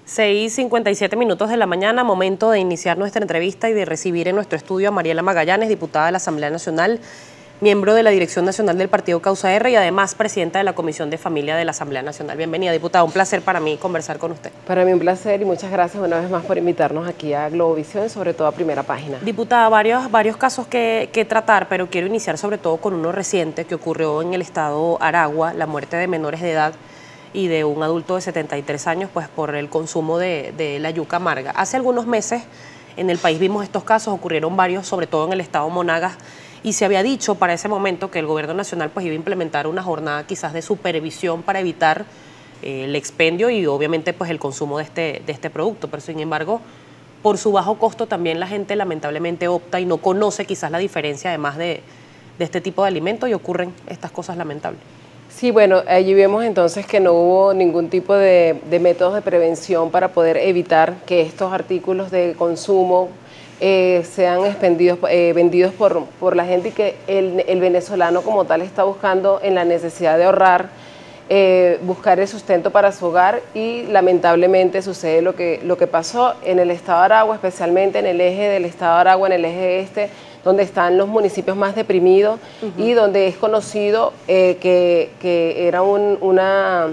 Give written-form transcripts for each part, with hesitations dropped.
6:57 de la mañana, momento de iniciar nuestra entrevista y de recibir en nuestro estudio a Mariela Magallanes, diputada de la Asamblea Nacional, miembro de la Dirección Nacional del Partido Causa R y además presidenta de la Comisión de Familia de la Asamblea Nacional. Bienvenida, diputada, un placer para mí conversar con usted. Para mí un placer y muchas gracias una vez más por invitarnos aquí a Globovisión, sobre todo a Primera Página. Diputada, varios casos que tratar, pero quiero iniciar sobre todo con uno reciente que ocurrió en el estado Aragua, la muerte de menores de edad y de un adulto de 73 años pues por el consumo de la yuca amarga. Hace algunos meses en el país vimos estos casos, ocurrieron varios, sobre todo en el estado Monagas, y se había dicho para ese momento que el gobierno nacional pues iba a implementar una jornada quizás de supervisión para evitar el expendio y obviamente pues el consumo de este producto, pero sin embargo por su bajo costo también la gente lamentablemente opta y no conoce quizás la diferencia además de este tipo de alimentos y ocurren estas cosas lamentables. Sí, bueno, allí vemos entonces que no hubo ningún tipo de métodos de prevención para poder evitar que estos artículos de consumo sean vendidos por la gente y que el venezolano como tal está buscando en la necesidad de ahorrar, buscar el sustento para su hogar y lamentablemente sucede lo que pasó en el estado de Aragua, especialmente en el eje del estado de Aragua, en el eje este, donde están los municipios más deprimidos y donde es conocido que era una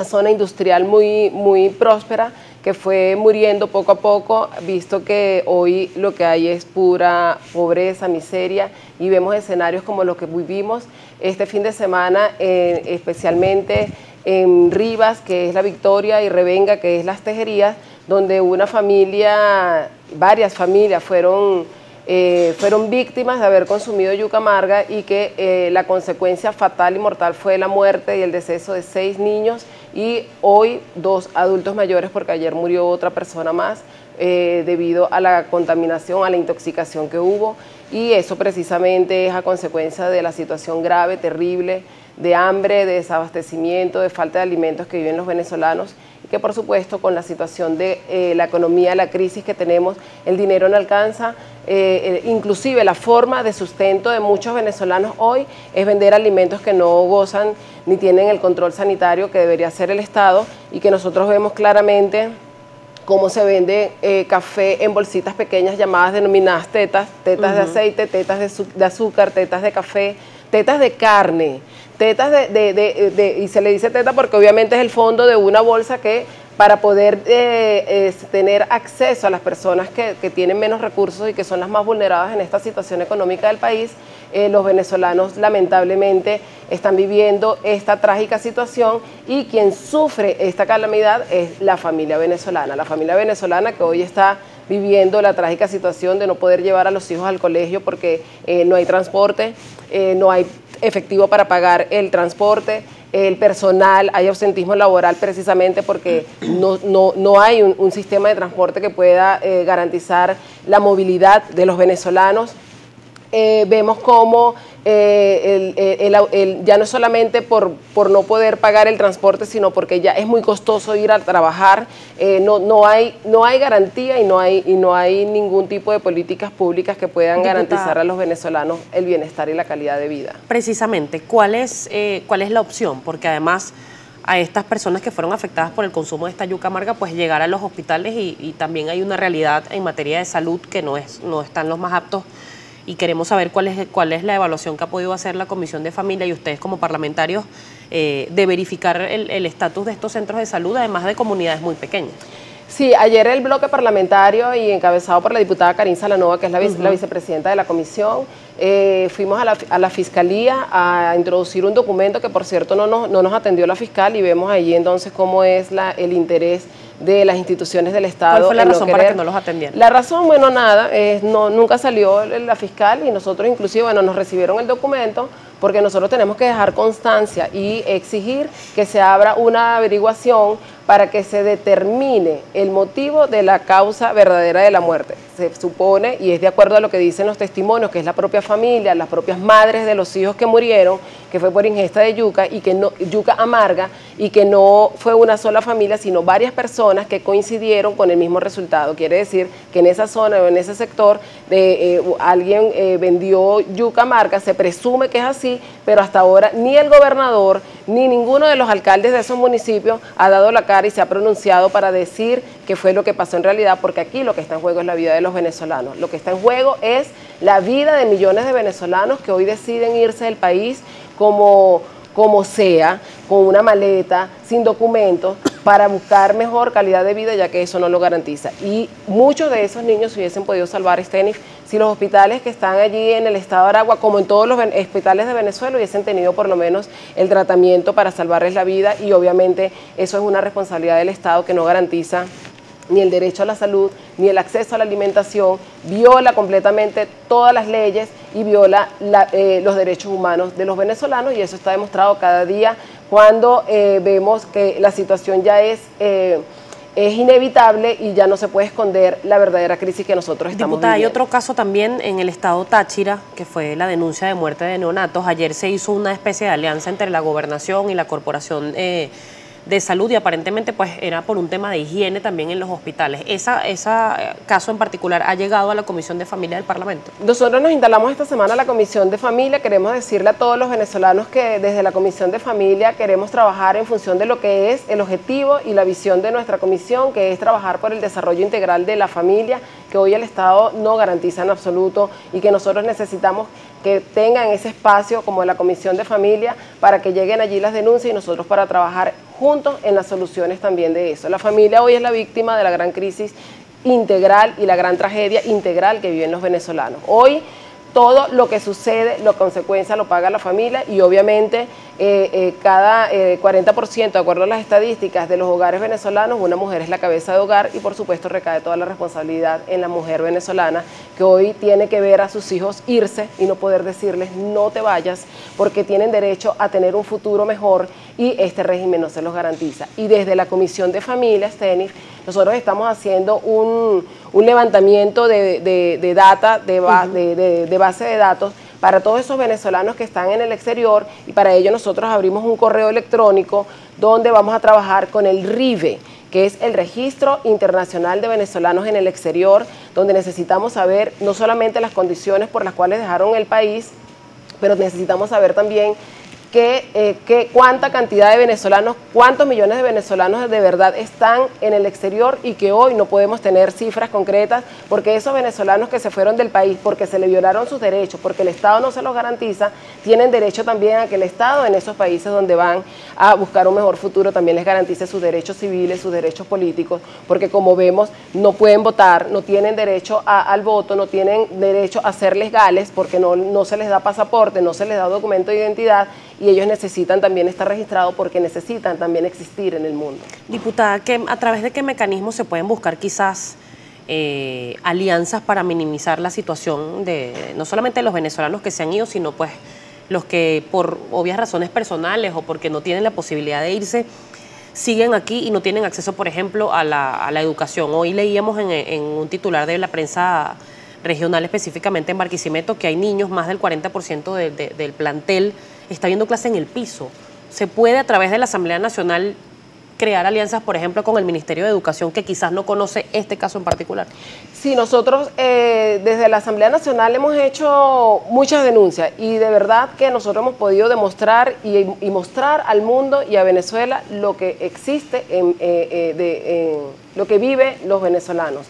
zona industrial muy próspera que fue muriendo poco a poco, visto que hoy lo que hay es pura pobreza, miseria, y vemos escenarios como los que vivimos este fin de semana, especialmente en Rivas, que es La Victoria, y Revenga, que es Las Tejerías, donde varias familias fueron víctimas de haber consumido yuca amarga y que la consecuencia fatal y mortal fue la muerte y el deceso de 6 niños y hoy 2 adultos mayores porque ayer murió otra persona más debido a la contaminación, a la intoxicación que hubo, y eso precisamente es a consecuencia de la situación grave, terrible, de hambre, de desabastecimiento, de falta de alimentos que viven los venezolanos y que por supuesto con la situación de la economía, la crisis que tenemos, el dinero no alcanza, inclusive la forma de sustento de muchos venezolanos hoy es vender alimentos que no gozan ni tienen el control sanitario que debería hacer el Estado y que nosotros vemos claramente cómo se vende café en bolsitas pequeñas llamadas denominadas tetas de aceite, tetas de azúcar, tetas de café, tetas de carne, tetas y se le dice teta porque obviamente es el fondo de una bolsa que para poder tener acceso a las personas que tienen menos recursos y que son las más vulneradas en esta situación económica del país, los venezolanos lamentablemente están viviendo esta trágica situación y quien sufre esta calamidad es la familia venezolana que hoy está viviendo la trágica situación de no poder llevar a los hijos al colegio porque no hay transporte, no hay efectivo para pagar el transporte, el personal, hay ausentismo laboral precisamente porque no hay un sistema de transporte que pueda garantizar la movilidad de los venezolanos. Vemos cómo ya no es solamente por no poder pagar el transporte, sino porque ya es muy costoso ir a trabajar, no hay garantía y no hay ningún tipo de políticas públicas que puedan garantizar a los venezolanos el bienestar y la calidad de vida. Precisamente, ¿cuál es la opción? Porque además a estas personas que fueron afectadas por el consumo de esta yuca amarga, pues llegar a los hospitales y también hay una realidad en materia de salud que no están los más aptos. Y queremos saber cuál es la evaluación que ha podido hacer la Comisión de Familia y ustedes como parlamentarios de verificar el estatus de estos centros de salud, además de comunidades muy pequeñas. Sí, ayer el bloque parlamentario y encabezado por la diputada Karine Salanova, que es la vicepresidenta de la comisión, fuimos a la Fiscalía a introducir un documento que por cierto no nos atendió la fiscal y vemos allí entonces cómo es el interés de las instituciones del Estado. ¿Cuál fue la razón para que no los atendieran? La razón, bueno, nada, nunca salió la fiscal y nosotros inclusive, bueno, nos recibieron el documento porque nosotros tenemos que dejar constancia y exigir que se abra una averiguación para que se determine el motivo de la causa verdadera de la muerte. Se supone, y es de acuerdo a lo que dicen los testimonios, que es la propia familia, las propias madres de los hijos que murieron, que fue por ingesta de yuca, y que no, yuca amarga, y que no fue una sola familia, sino varias personas que coincidieron con el mismo resultado. Quiere decir que en esa zona o en ese sector alguien vendió yuca amarga, se presume que es así, pero hasta ahora ni el gobernador ni ninguno de los alcaldes de esos municipios ha dado la cara y se ha pronunciado para decir qué fue lo que pasó en realidad, porque aquí lo que está en juego es la vida de los venezolanos. Lo que está en juego es la vida de millones de venezolanos que hoy deciden irse del país como sea, con una maleta, sin documentos, para buscar mejor calidad de vida, ya que eso no lo garantiza. Y muchos de esos niños se hubiesen podido salvar, Estenis, si los hospitales que están allí en el estado de Aragua, como en todos los hospitales de Venezuela, hubiesen tenido por lo menos el tratamiento para salvarles la vida, y obviamente eso es una responsabilidad del Estado que no garantiza ni el derecho a la salud, ni el acceso a la alimentación, viola completamente todas las leyes y viola los derechos humanos de los venezolanos, y eso está demostrado cada día cuando vemos que la situación ya es inevitable y ya no se puede esconder la verdadera crisis que nosotros estamos Diputada, viviendo. hay otro caso también en el estado Táchira, que fue la denuncia de muerte de neonatos. Ayer se hizo una especie de alianza entre la gobernación y la Corporación de Salud, y aparentemente pues era por un tema de higiene también en los hospitales. Ese caso en particular ha llegado a la Comisión de Familia del Parlamento. Nosotros nos instalamos esta semana en la Comisión de Familia. Queremos decirle a todos los venezolanos que desde la Comisión de Familia queremos trabajar en función de lo que es el objetivo y la visión de nuestra comisión, que es trabajar por el desarrollo integral de la familia, que hoy el Estado no garantiza en absoluto, y que nosotros necesitamos que tengan ese espacio como la Comisión de Familia para que lleguen allí las denuncias y nosotros para trabajar juntos en las soluciones también de eso. La familia hoy es la víctima de la gran crisis integral y la gran tragedia integral que viven los venezolanos. Hoy todo lo que sucede, la consecuencia lo paga la familia, y obviamente cada 40%, de acuerdo a las estadísticas de los hogares venezolanos, una mujer es la cabeza de hogar, y por supuesto recae toda la responsabilidad en la mujer venezolana, que hoy tiene que ver a sus hijos irse y no poder decirles no te vayas, porque tienen derecho a tener un futuro mejor y este régimen no se los garantiza. Y desde la Comisión de Familia, Estenis, nosotros estamos haciendo un levantamiento de data, de base de datos para todos esos venezolanos que están en el exterior, y para ello nosotros abrimos un correo electrónico donde vamos a trabajar con el RIVE, que es el Registro Internacional de Venezolanos en el Exterior, donde necesitamos saber no solamente las condiciones por las cuales dejaron el país, pero necesitamos saber también cuánta cantidad de venezolanos, cuántos millones de venezolanos de verdad están en el exterior, y que hoy no podemos tener cifras concretas, porque esos venezolanos que se fueron del país porque se le violaron sus derechos, porque el Estado no se los garantiza, tienen derecho también a que el Estado en esos países donde van a buscar un mejor futuro también les garantice sus derechos civiles, sus derechos políticos, porque como vemos no pueden votar, no tienen derecho al voto, no tienen derecho a ser legales, porque no se les da pasaporte, no se les da documento de identidad, y ellos necesitan también estar registrados porque necesitan también existir en el mundo. Diputada, ¿a través de qué mecanismos se pueden buscar quizás alianzas para minimizar la situación de no solamente de los venezolanos que se han ido, sino pues los que por obvias razones personales o porque no tienen la posibilidad de irse, siguen aquí y no tienen acceso, por ejemplo, a la educación? Hoy leíamos en un titular de la prensa regional, específicamente en Barquisimeto, que hay niños, más del 40% del plantel está viendo clase en el piso. ¿Se puede a través de la Asamblea Nacional crear alianzas, por ejemplo, con el Ministerio de Educación, que quizás no conoce este caso en particular? Sí, nosotros desde la Asamblea Nacional hemos hecho muchas denuncias, y de verdad que nosotros hemos podido demostrar y mostrar al mundo y a Venezuela lo que existe, lo que viven los venezolanos.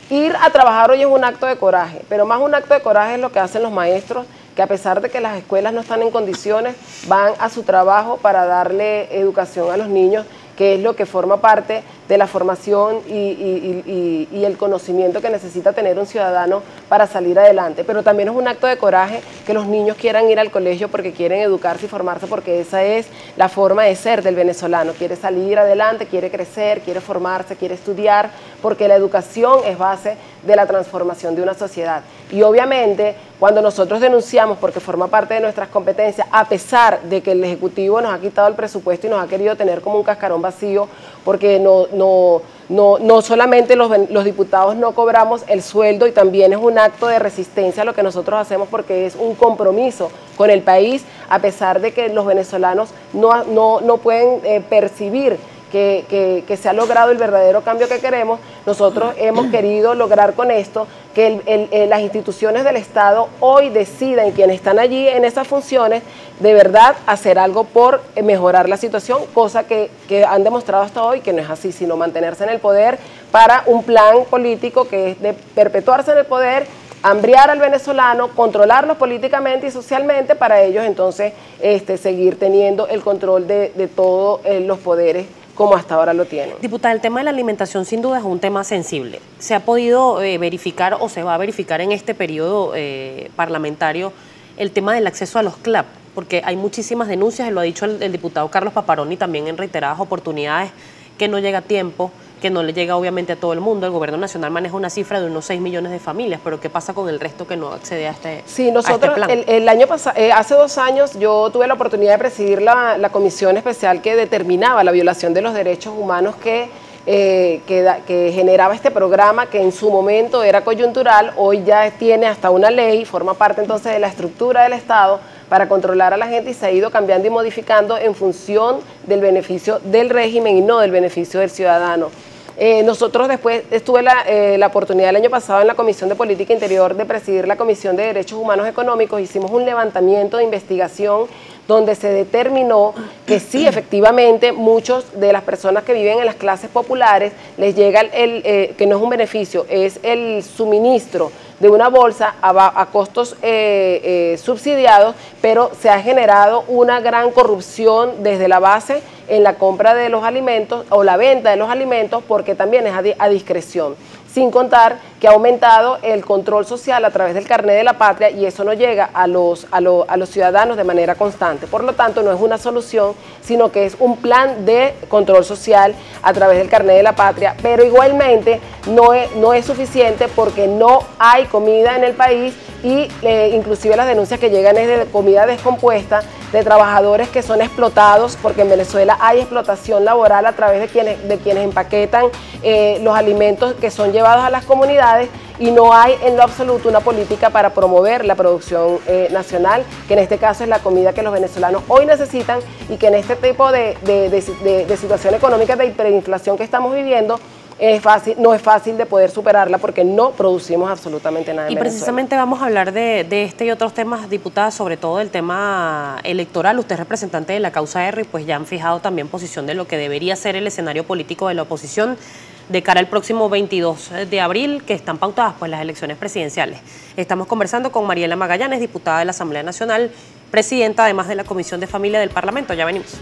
Ir a trabajar hoy es un acto de coraje, pero más un acto de coraje es lo que hacen los maestros, que a pesar de que las escuelas no están en condiciones, van a su trabajo para darle educación a los niños, que es lo que forma parte de la formación y el conocimiento que necesita tener un ciudadano para salir adelante. Pero también es un acto de coraje que los niños quieran ir al colegio porque quieren educarse y formarse, porque esa es la forma de ser del venezolano. Quiere salir adelante, quiere crecer, quiere formarse, quiere estudiar, porque la educación es base de la transformación de una sociedad. Y obviamente, cuando nosotros denunciamos, porque forma parte de nuestras competencias, a pesar de que el Ejecutivo nos ha quitado el presupuesto y nos ha querido tener como un cascarón vacío, porque no No solamente los diputados no cobramos el sueldo, y también es un acto de resistencia lo que nosotros hacemos, porque es un compromiso con el país, a pesar de que los venezolanos no pueden percibir que se ha logrado el verdadero cambio que queremos. Nosotros hemos querido lograr con esto que las instituciones del Estado hoy decidan, y quienes están allí en esas funciones, de verdad hacer algo por mejorar la situación, cosa que han demostrado hasta hoy que no es así, sino mantenerse en el poder para un plan político que es de perpetuarse en el poder, hambriar al venezolano, controlarlos políticamente y socialmente, para ellos entonces seguir teniendo el control de todos los poderes como hasta ahora lo tienen. Diputada, el tema de la alimentación sin duda es un tema sensible. ¿Se ha podido verificar o se va a verificar en este periodo parlamentario el tema del acceso a los CLAP? Porque hay muchísimas denuncias, lo ha dicho el diputado Carlos Paparoni también en reiteradas oportunidades, que no llega a tiempo, que no le llega obviamente a todo el mundo. El gobierno nacional maneja una cifra de unos 6 millones de familias, pero ¿qué pasa con el resto que no accede a este Sí, nosotros plan? el año pasado, hace 2 años, yo tuve la oportunidad de presidir la comisión especial que determinaba la violación de los derechos humanos que generaba este programa, que en su momento era coyuntural, hoy ya tiene hasta una ley, forma parte entonces de la estructura del Estado para controlar a la gente, y se ha ido cambiando y modificando en función del beneficio del régimen y no del beneficio del ciudadano. Nosotros después, tuve la oportunidad el año pasado en la Comisión de Política Interior de presidir la Comisión de Derechos Humanos Económicos. Hicimos un levantamiento de investigación donde se determinó que sí, efectivamente, muchos de las personas que viven en las clases populares les llega que no es un beneficio, es el suministro de una bolsa a costos subsidiados, pero se ha generado una gran corrupción desde la base en la compra de los alimentos o la venta de los alimentos, porque también es a discreción. Sin contar que ha aumentado el control social a través del carnet de la patria, y eso no llega a los ciudadanos de manera constante. Por lo tanto, no es una solución, sino que es un plan de control social a través del carnet de la patria, pero igualmente no es suficiente, porque no hay comida en el país, y inclusive las denuncias que llegan es de comida descompuesta, de trabajadores que son explotados, porque en Venezuela hay explotación laboral a través de quienes empaquetan los alimentos que son llevados a las comunidades, y no hay en lo absoluto una política para promover la producción nacional, que en este caso es la comida que los venezolanos hoy necesitan, y que en este tipo de situación económica de hiperinflación que estamos viviendo, no es fácil de poder superarla, porque no producimos absolutamente nada en Venezuela. Y precisamente vamos a hablar de este y otros temas, diputada, sobre todo el tema electoral. Usted es representante de la causa R, y pues ya han fijado también posición de lo que debería ser el escenario político de la oposición de cara al próximo 22 de abril, que están pautadas pues las elecciones presidenciales. Estamos conversando con Mariela Magallanes, diputada de la Asamblea Nacional, presidenta además de la Comisión de Familia del Parlamento. Ya venimos.